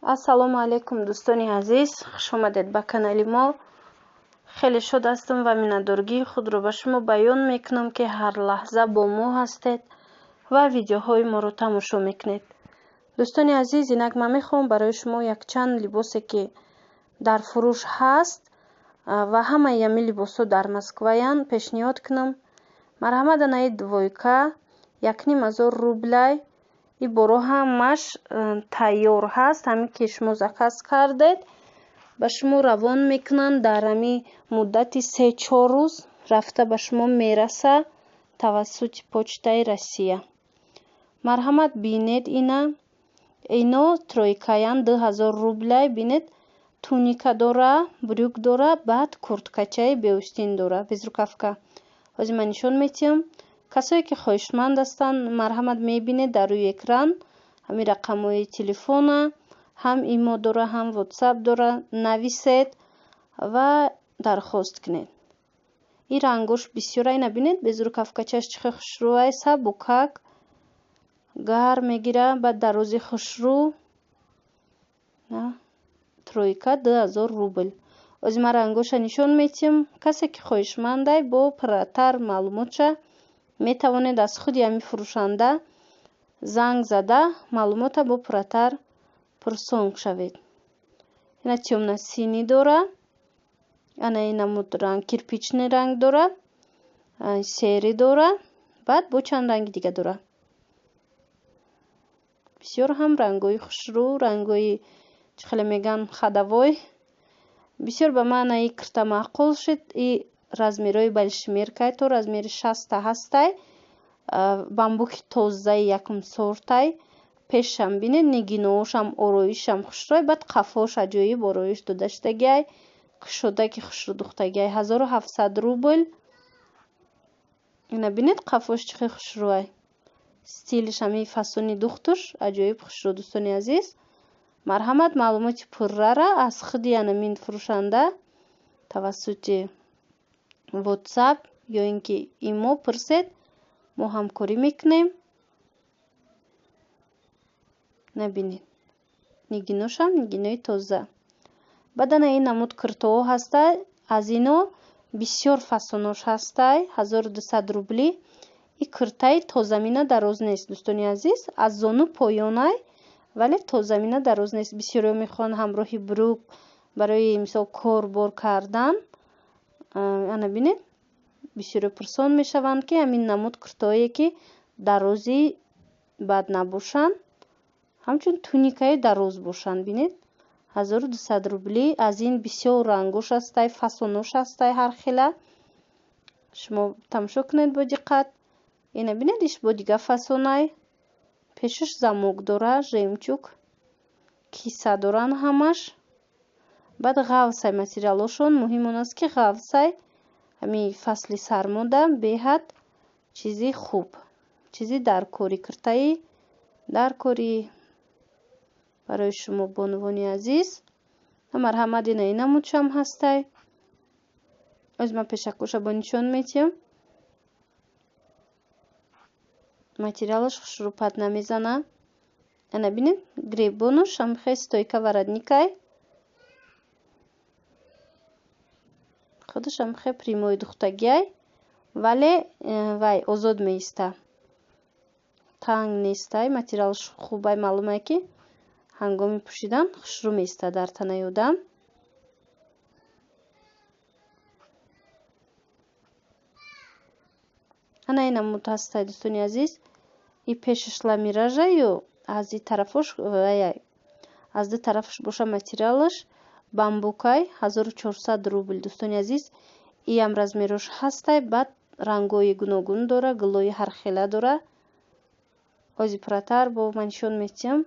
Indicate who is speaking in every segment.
Speaker 1: ассалому алайкум дӯстони азиз, хуш омадед ба канали мо. Хеле шод ҳастам ва миннатдоригии худро ба шумо баён мекунам ки ҳар лаҳза бо мо ҳастед ва видеоҳои моро тамошо мекунед. дӯстони азиз, инак ман мехоҳам барои шумо якчанд либосе ки дар фурӯш ҳаст ва ҳамаи ҳамин либосҳо дар Москваян пешниҳод кунам. Марҳамат анаи двойка 1500 рублай. И боро ҳамаш тайёр ҳаст, ҳамин ки шумо заказ кардед ба шумо равон мекунанд. дар ҳамин муддати 3-4 рӯз рафта ба шумо мераса тавассути почтаи Россия. Марҳамат бинед, ино тройкаян 2000 рублай. Бинед туника дора, брюк дора, баъд курткачаи беостин дора, безрукавка. ҳозир ман нишон метиҳам. касое ки хоҳишманд ҳастанд, марҳамат мебинед дар рӯи экран ҳамин рақамҳои телефона, ҳам имо дора, ҳам ватсап дора, нависед ва дархост кунед. ин рангош бисёра, ина бинед безрукавкачаш чӣ хел хушрӯай, сабукак гар мегира, баъд дарози хушрӯ. тройка 2000 рубл. ҳозир ман рангоша нишон метиҳам. касе ки хоҳишмандай бо пурратар маълумотша метавонед аз худи ҳамин фурӯшанда занг зада маълумота бо пурратар пурсон шавед. ина тёмносинӣ дора, ана инамуд ранг кирпичный ранг дора, сери дора, баъд бо чанд ранги дига дора. бисёр ҳам рангҳои хушрӯ, рангҳои чӣ хеле меган хадавой. бисёр ба ман анаи кирта маъқул шуд. И размерҳои большимеркай то размери 60 ҳастай. бамбуки тозаи якум сортай. пешам бинед нигиноҳошам ороишам хушрӯй, баъд қафош аҷоиб ороиш дода шудагиай, кушодаки хушрӯ духтагиай 1700 рубл. ина бинед қафош чӣ хел хушрӯай. стилиш ҳамин фасони духтуш аҷоиб хушрӯ. дӯстони азиз, марҳамат маълумоти пуррара аз худи анамин фурӯшанда тавассути ватсап ё ин ки имо пурсед, мо ҳамкорӣ мекунем. набинед нигиношам нигинои тоза. баъд ин намуд куртоҳо ҳастай. аз ино бисёр фасонош ҳастай 1200 рубли. и куртаи тозамина дароз нест дӯстони азиз, аз зону поёнай, вале тозамина дароз нест. бисёриҳо мехоҳанд ҳамроҳи брюк барои мисол кор бор кардан. ана бинед бисёриҳо пурсон мешаванд ки ҳамин намуд куртаҳое ки дарози бад набошанд, ҳамчун туникаи дароз бошанд. бинед 1200 рубли. аз ин бисёр рангош ҳастай, фасонош ҳастай ҳар хела. шумо тамошо кунед бо диққат. ина бинед иш бо дига фасонай. пешаш замок дора, жемчуг, киса доран ҳамаш. баъд ғафсай материалошон. муҳим он аст ки ғафсай ҳамин фасли сармода беҳад чизи хуб, чизи даркори, куртаи даркори барои шумо бонувони азиз. марҳамат ина инамудшам ҳастай. ҳозир ман пешакоша бо нишон метиҳам. материалаш хушрӯпат намезана. ана бинед гребонуш ҳам хел стойка воротникай. худаш ҳам хел прямои духтагиай, вале вай озод меиста. танг нестай. материалаш хубай, маълумай ки ҳангоми пӯшидан хушрӯ меиста дар танаи одам. ана ин намуд ҳастай дӯстони азиз. и пешаш ламиража ё аз ин тарафош аз ду тарафаш боша материалаш бамбукай 1400 рубл. дӯстони азиз, и ам размерош ҳастай. баъд рангҳои гуногун дора, гулои ҳархела дора. ҳозир пурратар бо ман нишон метиҳам.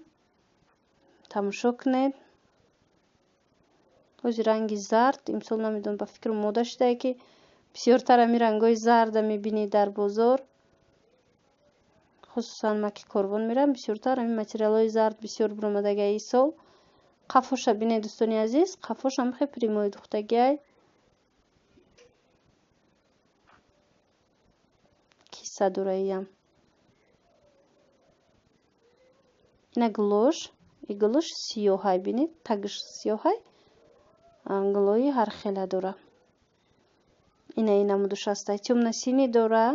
Speaker 1: тамошо кунед. ҳозир ранги зард, имсол намедонам ба фикру мода шудае ки бисёртар ҳамин рангҳои зарда мебинед дар бозор. хусусан ман ки корвон мерам, бисёртар ҳамин материалҳои зард бисёр биромадагиай ин сол. қафоша бинед дӯстони азиз. қафош ҳам хел прямои духтагиай. киса дора иям. ина гулош иглош сиёҳай, бинед тагиш сиёҳай, глои ҳар хела дора. Ина намудуш ҳастай. Тёмно-синий дора,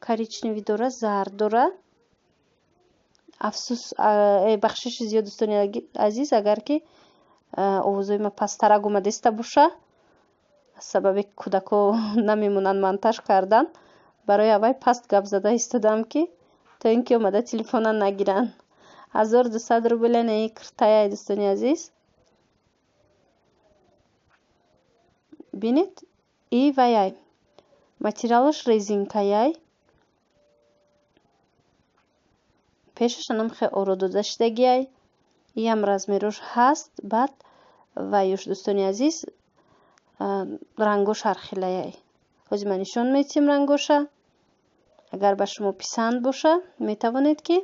Speaker 1: коричневый дора, зард дора. афсус бахшиши зиёд дӯстони азиз, агар ки овозои ма пасттарак омадеста боша, сабаби кӯдако намемонанд монтаж кардан, барои аввай паст гап зада истодам ки то ин ки омада телефона нагиранд. 1200 рубл наи киртаяй дӯстони азиз. Бинед и ваяй материалаш резинкаяй. пешаш намхе ороду даштагияй. Иам размерош ҳаст. Баъд ваюш дӯстони азиз рангош ҳархелаяй. ҳозир ман нишон метиҳем рангоша. агар ба шумо писанд боша, метавонед ки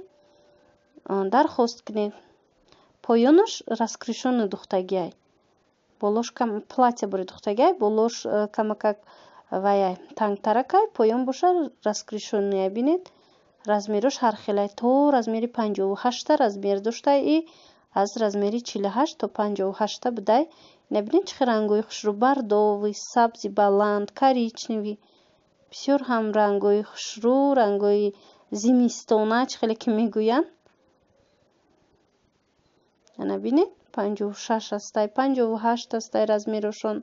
Speaker 1: дархост кунед. поёнаш раскришони духтагияй. болош кам платья бори духтагияй, болош камакак ваяй тангтаракай, поён боша раскришонияй. бинед размерош ҳархелай. то размери 58 размер доштай и аз размери 48 то 58 будай. набинед чӣ рангои хушрӯ, бардовӣ, сабзи баланд, коричневӣ, бисёр ҳам рангои хушрӯ, рангои зимистона чӣ хеле ки мегӯянд. ана бинед 56 ҳастай, 58 ҳастай размерошон.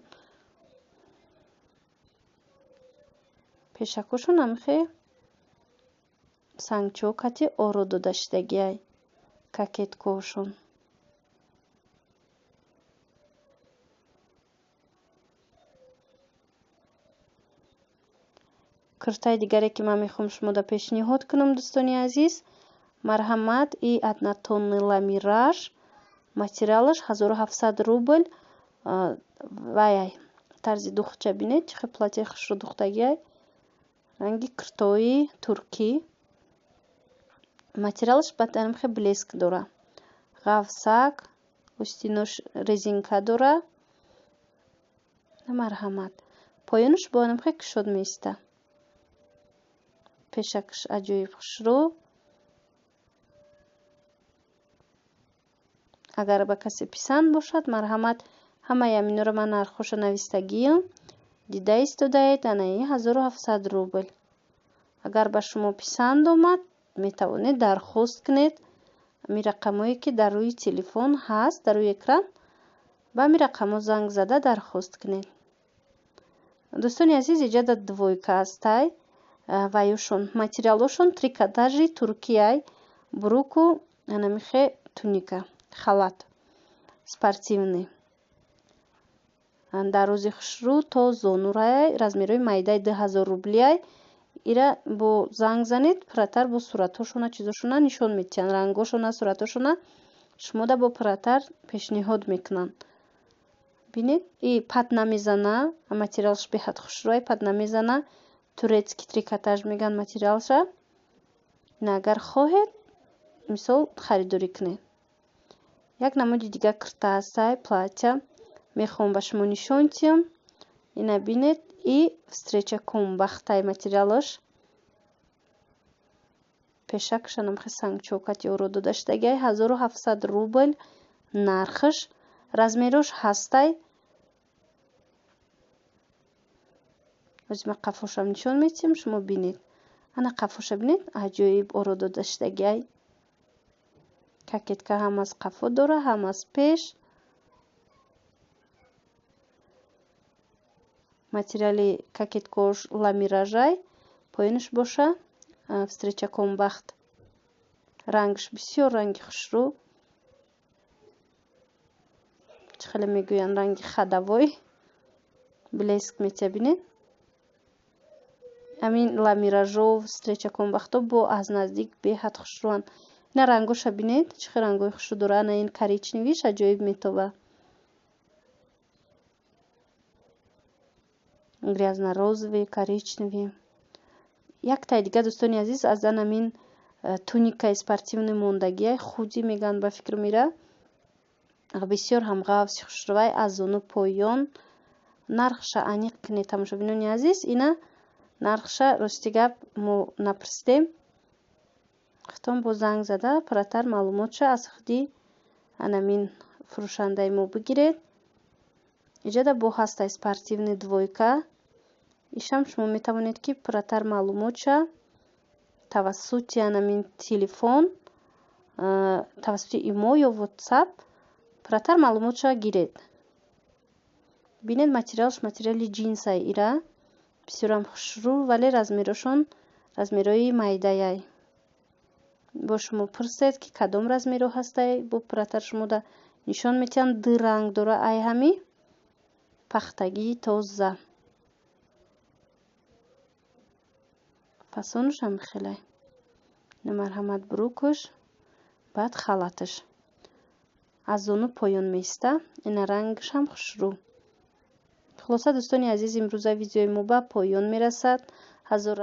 Speaker 1: пешакошон ҳамхе сангчокати ороду даштагияй кокеткошон. куртаи дигаре ки ман мехоҳам шумода пешниҳод кунам дӯстони азиз, марҳамат и однотонный ламираж. материалаш 1700 рубл. ваяй тарзи духча бинед чӣ хел платьяи хушрӯ духтагияй. ранги куртои туркӣ. материалаш батанамхе блеск дора. ғафсак остинош резинка дора. марҳамат. поёнаш бо анамхе кушод меиста. пешакаш аҷоиб хушрӯ. агар ба касе писанд бошад, марҳамат, ҳамаи аминора ман нархоша навистагиям. дида истодаед. анаи 1700 рубл. агар ба шумо писанд омад, метавонед дархост кунед. ами рақамое ки дар рӯи телефон ҳаст, дар рӯи экран, ба ами рақамо занг зада дархост кунед. дӯстони азиз, иҷада двойка ҳастай. ваюшон материалошон трикотажи туркияй, бруку анамихе туника, халат спортивный. дарози хушрӯ то зонураяй, размерои майдаи 2000 рублияй. ира бо занг занед, пурратар бо суратошона чизошона нишон метиҳанд, рангошона, суратошона шумода бо пурратар пешниҳод мекунанд. бинед и пад намезана, материалш беҳад хушрӯай, пад намезана. турецкий трикотаж меган материалша. ина агар хоҳед мисол харидорӣ кунед. як намуди дига курта ҳастай, платья. мехоҳам ба шумо нишон диҳам. ина бинед и встреча комбахтай материалаш. пешакша намхе сангчокати ороду даштагияй 1700 рубл нархаш. размерош ҳастай. озима қафошам нишон метиҳам, шумо бинед. ана қафоша бинед, аҷоиб ороду даштагияй. кокетка ҳам аз қафо дора, ҳам аз пеш. материали кокеткош ламиражай. поёнаш боша встреча комбахт. рангш бисёр ранги хушрӯ. чӣ хеле мегӯянд ранги хадавой. блеск метия бинед. амин ламиражо встреча комбахто бо аз наздик беҳад хушрӯанд. ина рангоша бинед чӣ хел рангои хушрӯ дора. ана ин коричневиш аҷоиб метоба. грязно-розовый, коричневый. яктай дига дӯстони азиз аз анамин туникаи спортивный мондагияй, худи меган ба фикр мира. бисёр ҳам ғафси хушрӯай аз зону поён. нархша аниқ кунед тамошобинони азиз. ина нархша рости гап мо напурсидем. хитон бо занг зада пурратар маълумотша аз худи анамин фурӯшандаи мо бигиред. Иҷода бо ҳастаи спортивни двойка. Ишам шумо метавонед ки пурратар маълумотша тавассути анамин телефон, тавассути имо ё ватсап пурратар маълумотша гиред. бинед материалш материали ҷинсай ира бисёрам хушрӯ, вале размерошон размерои майдаяй. бо шумо пурсед ки кадом размеро ҳастай, бо пурратар шумо да нишон метиҳанд ду ранг дора, ай ҳами пахтагии тоза. фасонушам хеле на марҳамат бурӯкуш баъд халаташ аз зону поён меиста. ина рангшам хушрӯ. хулоса дӯстони азиз, имрӯза видеои мо ба поён мерасад. ҳазор